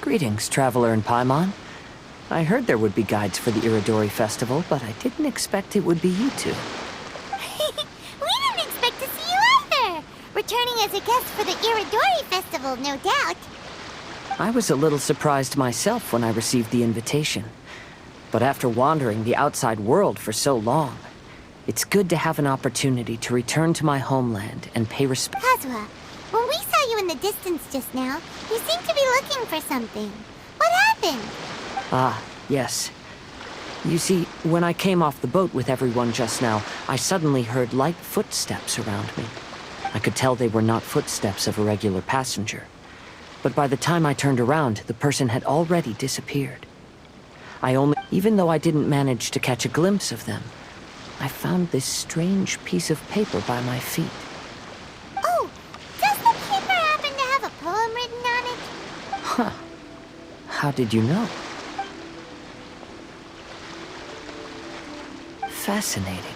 Greetings, traveler in Paimon. I heard there would be guides for the Irodori festival, but I didn't expect it would be you two. We didn't expect to see you either! Returning as a guest for the Irodori festival, no doubt. I was a little surprised myself when I received the invitation. But after wandering the outside world for so long, it's good to have an opportunity to return to my homeland and pay respect. Kazuha, when we saw you in the distance just now, you seemed to be looking for something. What happened? Ah, yes. You see, when I came off the boat with everyone just now, I suddenly heard light footsteps around me. I could tell they were not footsteps of a regular passenger. But by the time I turned around, the person had already disappeared. Even though I didn't manage to catch a glimpse of them, I found this strange piece of paper by my feet. Oh, does the paper happen to have a poem written on it? Huh. How did you know? Fascinating.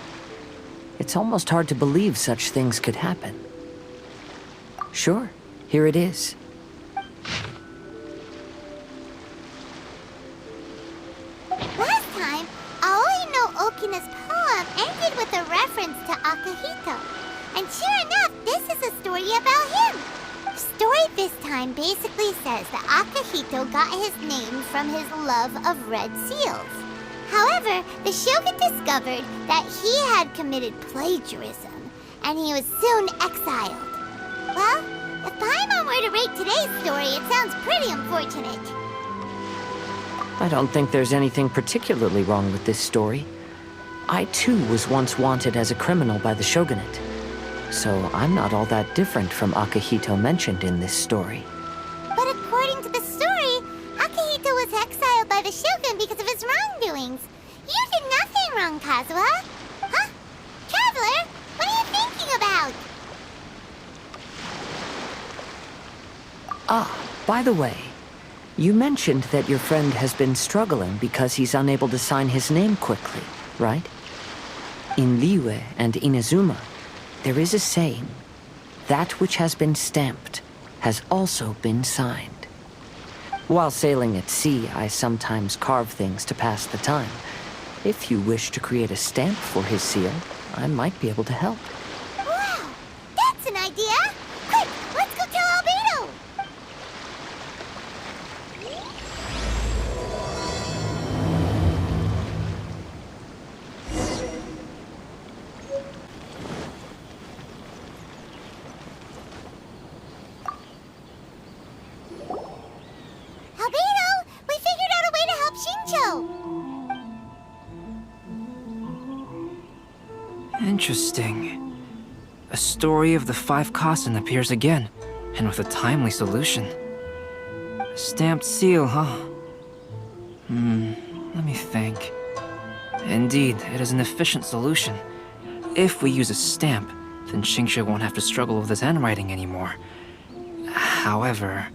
It's almost hard to believe such things could happen. Sure, here it is. Last time, Aoi no Okina's poem ended with a reference to Akihito. And sure enough, this is a story about him. The story this time basically says that Akihito got his name from his love of red seals. However, the shogun discovered that he had committed plagiarism, and he was soon exiled. Well, if Paimon were to rate today's story, it sounds pretty unfortunate. I don't think there's anything particularly wrong with this story. I too was once wanted as a criminal by the shogunate. So I'm not all that different from Akihito mentioned in this story. But according to the story, Akihito was exiled by the shogun because of his wrongdoings. You did nothing wrong, Kazuha. Huh? Traveler, what are you thinking about? Ah, by the way, you mentioned that your friend has been struggling because he's unable to sign his name quickly, right? In Liyue and Inazuma, there is a saying, that which has been stamped has also been signed. While sailing at sea, I sometimes carve things to pass the time. If you wish to create a stamp for his seal, I might be able to help. Wow, that's an idea! Quick, let's go tell Albedo! Albedo, we figured out a way to help Shincho! Interesting. A story of the 5 Kasen appears again, and with a timely solution. A stamped seal, huh? Let me think. Indeed, it is an efficient solution. If we use a stamp, then Xingqiu won't have to struggle with his handwriting anymore. However,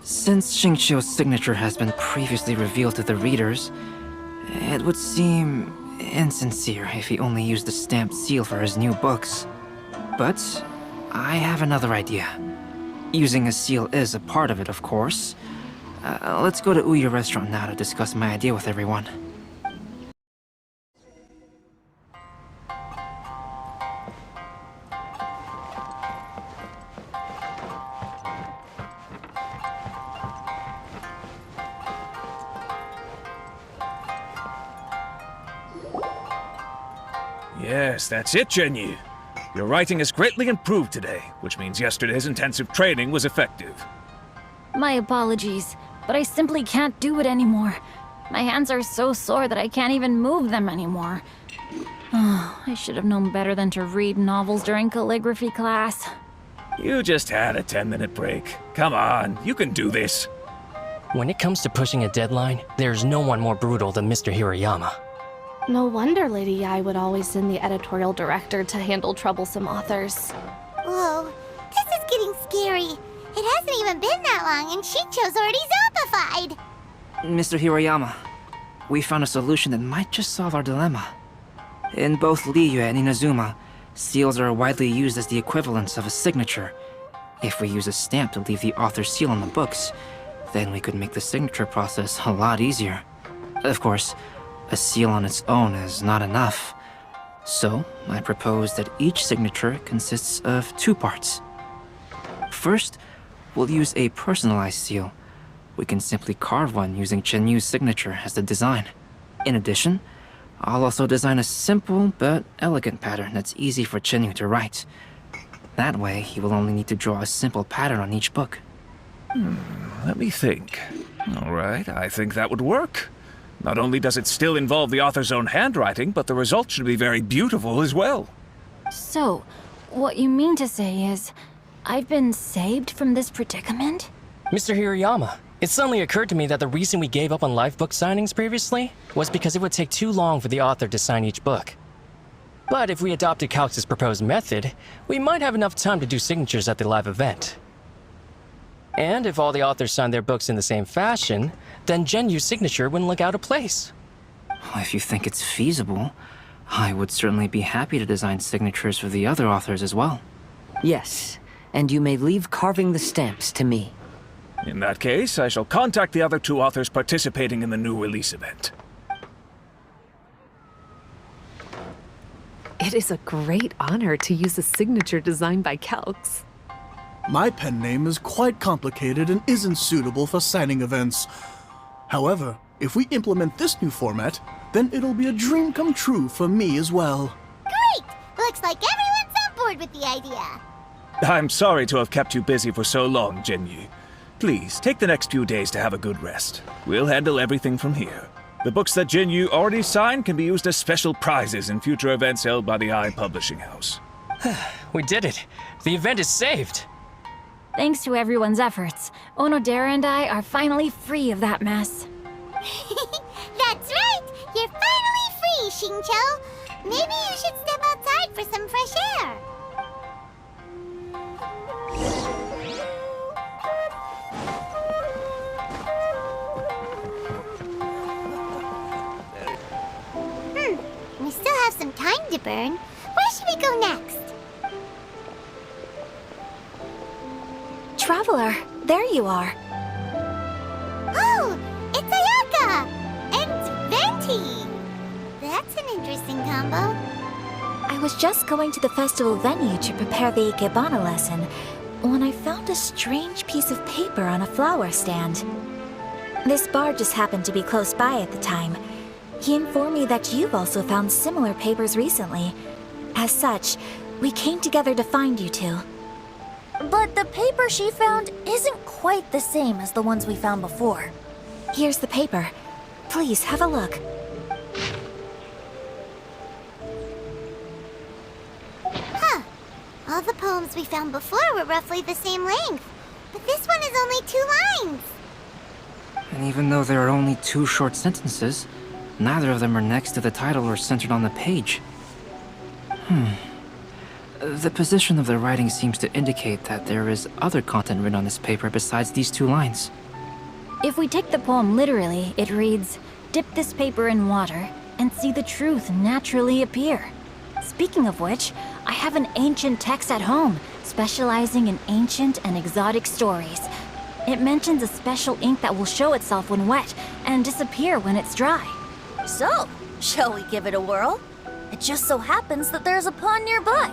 since Xingqiu's signature has been previously revealed to the readers, it would seem insincere if he only used the stamped seal for his new books. But I have another idea. Using a seal is a part of it, of course. Let's go to Ouya restaurant now to discuss my idea with everyone. Yes, that's it, Genyu. Your writing has greatly improved today, which means yesterday's intensive training was effective. My apologies, but I simply can't do it anymore. My hands are so sore that I can't even move them anymore. Oh, I should have known better than to read novels during calligraphy class. You just had a 10-minute break. Come on, you can do this. When it comes to pushing a deadline, there's no one more brutal than Mr. Hirayama. No wonder Lady Yai would always send the editorial director to handle troublesome authors. Whoa, this is getting scary. It hasn't even been that long and Shincho's already zombified. Mr. Hirayama, we found a solution that might just solve our dilemma. In both Liyue and Inazuma, seals are widely used as the equivalents of a signature. If we use a stamp to leave the author's seal on the books, Then we could make the signature process a lot easier. Of course, a seal on its own is not enough. So, I propose that each signature consists of 2 parts. First, we'll use a personalized seal. We can simply carve one using Chenyu's signature as the design. In addition, I'll also design a simple but elegant pattern that's easy for Chenyu to write. That way, he will only need to draw a simple pattern on each book. Let me think. All right, I think that would work. Not only does it still involve the author's own handwriting, but the result should be very beautiful as well. So, what you mean to say is, I've been saved from this predicament? Mr. Hirayama, it suddenly occurred to me that the reason we gave up on live book signings previously was because it would take too long for the author to sign each book. But if we adopted Calx's proposed method, we might have enough time to do signatures at the live event. And if all the authors signed their books in the same fashion, then Genyu's signature wouldn't look out of place. If you think it's feasible, I would certainly be happy to design signatures for the other authors as well. Yes, and you may leave carving the stamps to me. In that case, I shall contact the other 2 authors participating in the new release event. It is a great honor to use a signature designed by Calx. My pen name is quite complicated and isn't suitable for signing events. However, if we implement this new format, then it'll be a dream come true for me as well. Great! Looks like everyone's on board with the idea. I'm sorry to have kept you busy for so long, Genyu. Please, take the next few days to have a good rest. We'll handle everything from here. The books that Genyu already signed can be used as special prizes in future events held by the Eye Publishing House. We did it! The event is saved! Thanks to everyone's efforts, Onodera and I are finally free of that mess. That's right! You're finally free, Xingqiu! Maybe you should step outside for some fresh air. We still have some time to burn. Where should we go next? Traveler, there you are. Oh, it's Ayaka! And Venti! That's an interesting combo. I was just going to the festival venue to prepare the Ikebana lesson when I found a strange piece of paper on a flower stand. This bard just happened to be close by at the time. He informed me that you've also found similar papers recently. As such, we came together to find you two. But the paper she found isn't quite the same as the ones we found before. Here's the paper. Please, have a look. Huh. All the poems we found before were roughly the same length. But this one is only 2 lines. And even though there are only 2 short sentences, neither of them are next to the title or centered on the page. The position of the writing seems to indicate that there is other content written on this paper besides these 2 lines. If we take the poem literally, it reads, "Dip this paper in water and see the truth naturally appear." Speaking of which, I have an ancient text at home, specializing in ancient and exotic stories. It mentions a special ink that will show itself when wet and disappear when it's dry. So, shall we give it a whirl? It just so happens that there's a pond nearby.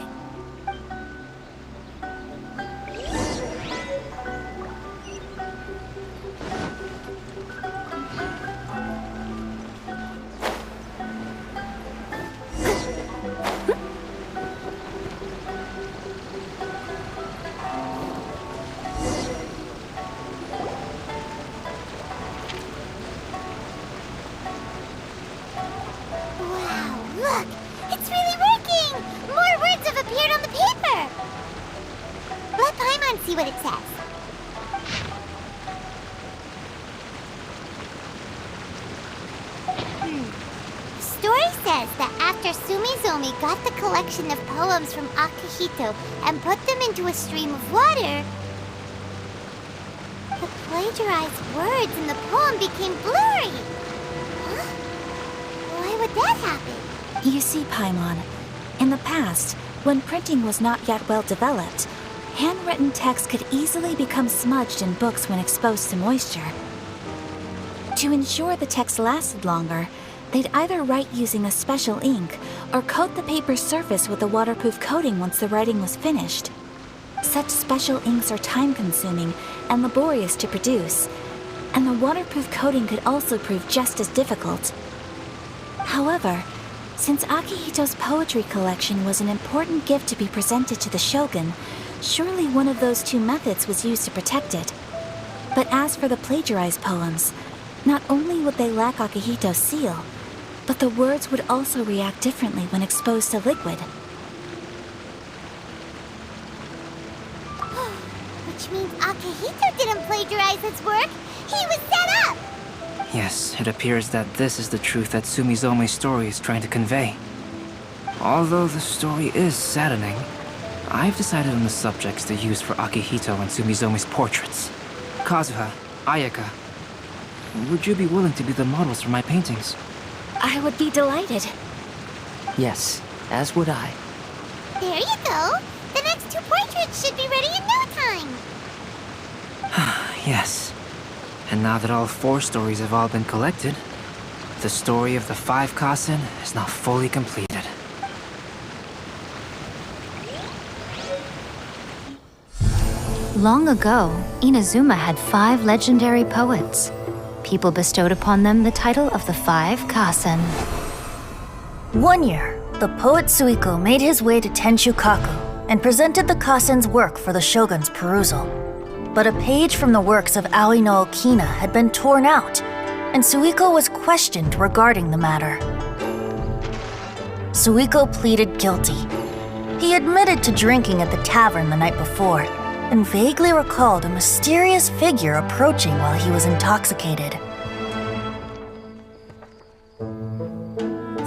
Wow, look! It's really working! More words have appeared on the paper! Let Paimon see what it says. The story says that after Sumizomi got the collection of poems from Akihito and put them into a stream of water, the plagiarized words in the poem became blurry. Huh? Why would that happen? You see, Paimon, in the past, when printing was not yet well developed, handwritten text could easily become smudged in books when exposed to moisture. To ensure the text lasted longer, they'd either write using a special ink or coat the paper's surface with a waterproof coating once the writing was finished. Such special inks are time-consuming and laborious to produce, and the waterproof coating could also prove just as difficult. However, since Akihito's poetry collection was an important gift to be presented to the shogun, surely one of those two methods was used to protect it. But as for the plagiarized poems, not only would they lack Akihito's seal, but the words would also react differently when exposed to liquid. Which means Akihito didn't plagiarize his work. He was set up! Yes, it appears that this is the truth that Sumizome's story is trying to convey. Although the story is saddening, I've decided on the subjects to use for Akihito and Sumizome's portraits. Kazuha, Ayaka, would you be willing to be the models for my paintings? I would be delighted. Yes, as would I. There you go. The next two portraits should be ready in no time. Yes. And now that all 4 stories have all been collected, the story of the 5 Kasen is now fully completed. Long ago, Inazuma had 5 legendary poets. People bestowed upon them the title of the 5 Kasen. One year, the poet Suiko made his way to Tenshukaku and presented the Kasen's work for the shogun's perusal. But a page from the works of Aoi no Okina had been torn out, and Suiko was questioned regarding the matter. Suiko pleaded guilty. He admitted to drinking at the tavern the night before, and vaguely recalled a mysterious figure approaching while he was intoxicated.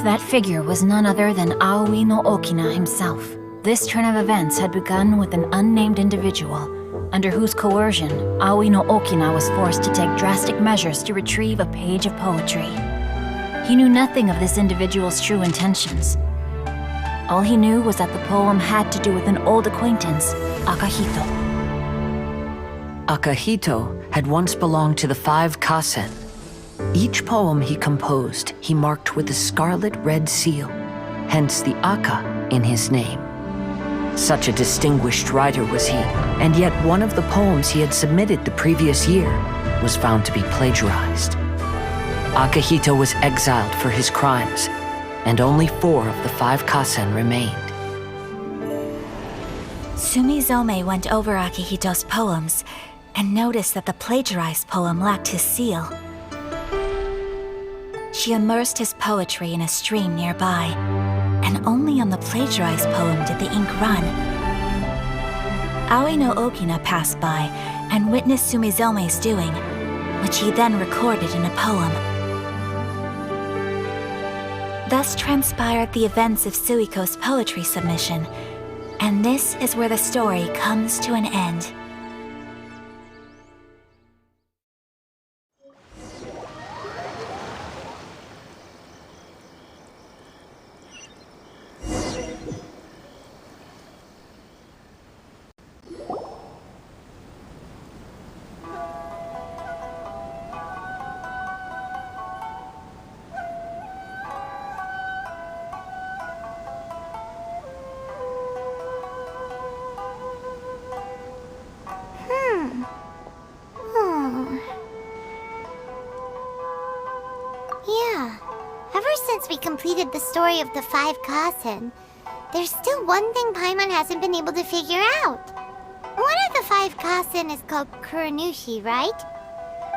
That figure was none other than Aoi no Okina himself. This turn of events had begun with an unnamed individual, under whose coercion, Aoi no Okina was forced to take drastic measures to retrieve a page of poetry. He knew nothing of this individual's true intentions. All he knew was that the poem had to do with an old acquaintance, Akihito. Akihito had once belonged to the 5 Kasen. Each poem he composed, he marked with a scarlet red seal, hence the Aka in his name. Such a distinguished writer was he, and yet one of the poems he had submitted the previous year was found to be plagiarized. Akihito was exiled for his crimes, and only 4 of the 5 Kasen remained. Sumizome went over Akihito's poems and noticed that the plagiarized poem lacked his seal. She immersed his poetry in a stream nearby, and only on the plagiarized poem did the ink run. Aoi no Okina passed by and witnessed Sumizome's doing, which he then recorded in a poem. Thus transpired the events of Suiko's poetry submission, and this is where the story comes to an end. Yeah. Ever since we completed the story of the 5 Kasen, there's still one thing Paimon hasn't been able to figure out. One of the 5 Kasen is called Kuronushi, right?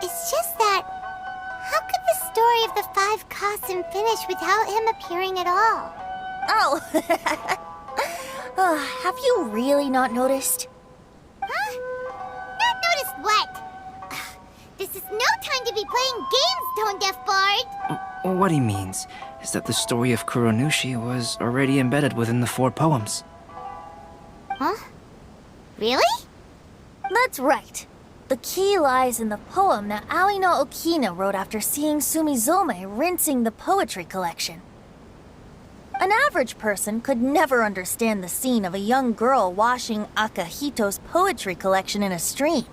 It's just that, how could the story of the 5 Kasen finish without him appearing at all? Oh! Have you really not noticed? Huh? Not noticed what? This is no time to be playing games, Tone-Deaf Bard! What he means is that the story of Kuronushi was already embedded within the 4 poems. Huh? Really? That's right. The key lies in the poem that Aoi no Okina wrote after seeing Sumizome rinsing the poetry collection. An average person could never understand the scene of a young girl washing Akahito's poetry collection in a stream.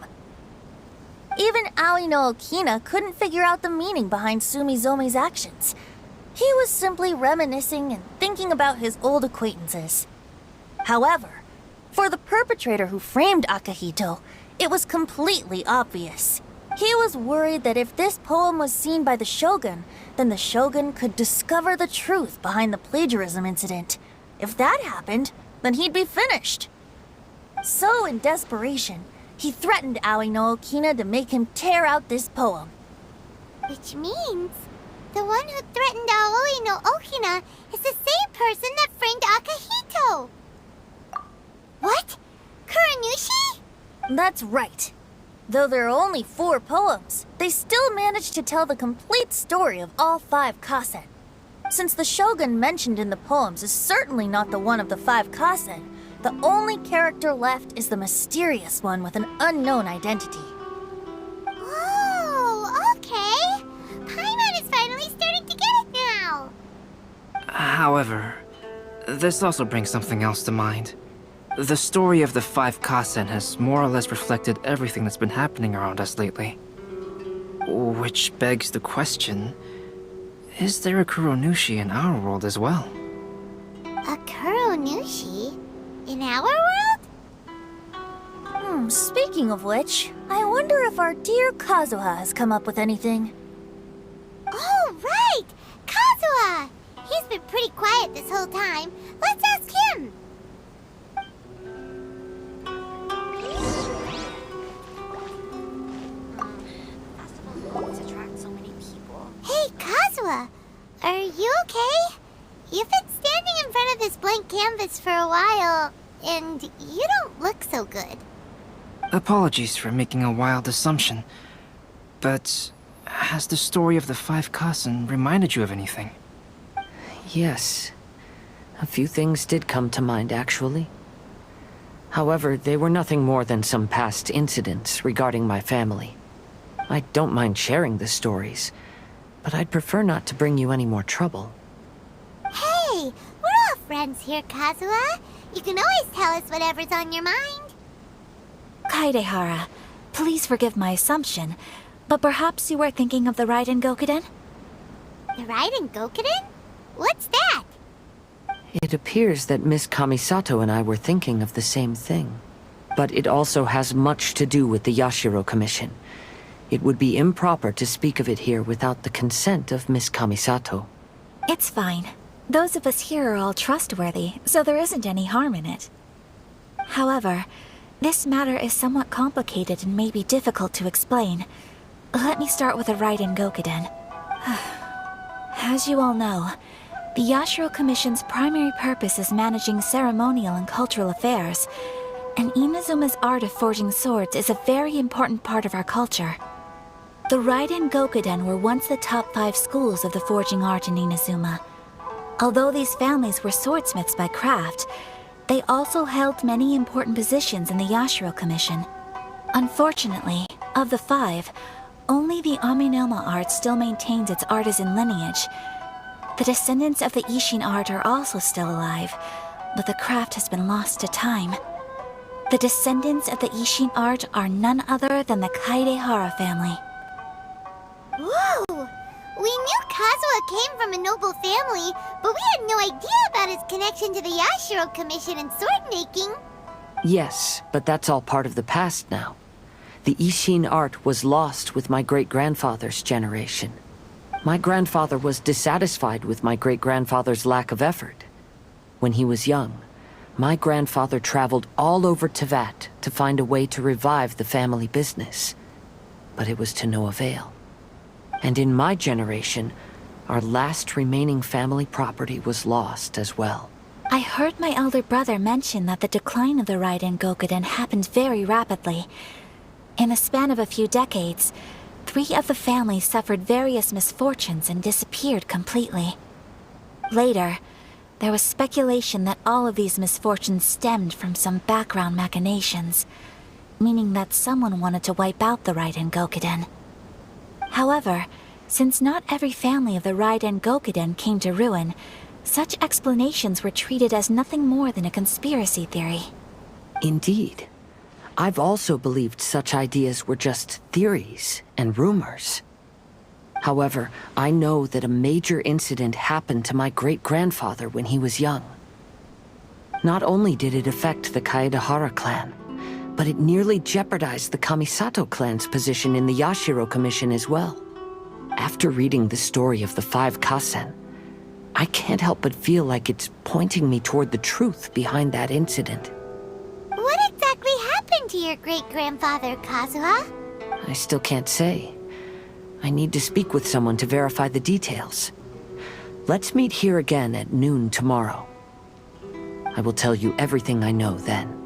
Even Aoi no Okina couldn't figure out the meaning behind Sumizomi's actions. He was simply reminiscing and thinking about his old acquaintances. However, for the perpetrator who framed Akahito, it was completely obvious. He was worried that if this poem was seen by the Shogun, then the Shogun could discover the truth behind the plagiarism incident. If that happened, then he'd be finished. So, in desperation, he threatened Aoi no Okina to make him tear out this poem. Which means the one who threatened Aoi no Okina is the same person that framed Akahito. What? Kuranushi? That's right. Though there are only 4 poems, they still managed to tell the complete story of all 5 kasen. Since the Shogun mentioned in the poems is certainly not the one of the 5 kasen, the only character left is the mysterious one with an unknown identity. Oh, okay. Paimon is finally starting to get it now. However, this also brings something else to mind. The story of the 5 kasen has more or less reflected everything that's been happening around us lately. Which begs the question, is there a Kuronushi in our world as well? A Kuronushi? In our world? Speaking of which, I wonder if our dear Kazuha has come up with anything. Oh, right! Kazuha! He's been pretty quiet this whole time. Let's ask him! Hey, Kazuha! Are you okay? You've been standing in front of this blank canvas for a while, and you don't look so good. Apologies for making a wild assumption, but has the story of the 5 kasen reminded you of anything? Yes. A few things did come to mind, actually. However, they were nothing more than some past incidents regarding my family. I don't mind sharing the stories, but I'd prefer not to bring you any more trouble. Hey, we're all friends here, Kazuha. You can always tell us whatever's on your mind. Kaidehara, please forgive my assumption, but perhaps you were thinking of the Raiden Gokuden? The Raiden Gokuden? What's that? It appears that Miss Kamisato and I were thinking of the same thing. But it also has much to do with the Yashiro Commission. It would be improper to speak of it here without the consent of Miss Kamisato. It's fine. Those of us here are all trustworthy, so there isn't any harm in it. However, this matter is somewhat complicated and may be difficult to explain. Let me start with the Raiden Gokuden. As you all know, the Yashiro Commission's primary purpose is managing ceremonial and cultural affairs, and Inazuma's art of forging swords is a very important part of our culture. The Raiden Gokuden were once the top 5 schools of the forging art in Inazuma. Although these families were swordsmiths by craft, they also held many important positions in the Yashiro Commission. Unfortunately, of the 5, only the Aminoma art still maintains its artisan lineage. The descendants of the Ishin art are also still alive, but the craft has been lost to time. The descendants of the Ishin art are none other than the Kaidehara family. Whoa! We knew Kazuha came from a noble family, but we had no idea about his connection to the Yashiro Commission and sword making. Yes, but that's all part of the past now. The Ishin art was lost with my great-grandfather's generation. My grandfather was dissatisfied with my great-grandfather's lack of effort. When he was young, my grandfather traveled all over Teyvat to find a way to revive the family business. But it was to no avail. And in my generation, our last remaining family property was lost as well. I heard my elder brother mention that the decline of the Raiden Gokuden happened very rapidly. In the span of a few decades, 3 of the families suffered various misfortunes and disappeared completely. Later, there was speculation that all of these misfortunes stemmed from some background machinations, meaning that someone wanted to wipe out the Raiden Gokuden. However, since not every family of the Raiden Gokuden came to ruin, such explanations were treated as nothing more than a conspiracy theory. Indeed. I've also believed such ideas were just theories and rumors. However, I know that a major incident happened to my great-grandfather when he was young. Not only did it affect the Kaedahara clan, but it nearly jeopardized the Kamisato clan's position in the Yashiro Commission as well. After reading the story of the 5 Kasen, I can't help but feel like it's pointing me toward the truth behind that incident. What exactly happened to your great-grandfather, Kazuha? I still can't say. I need to speak with someone to verify the details. Let's meet here again at noon tomorrow. I will tell you everything I know then.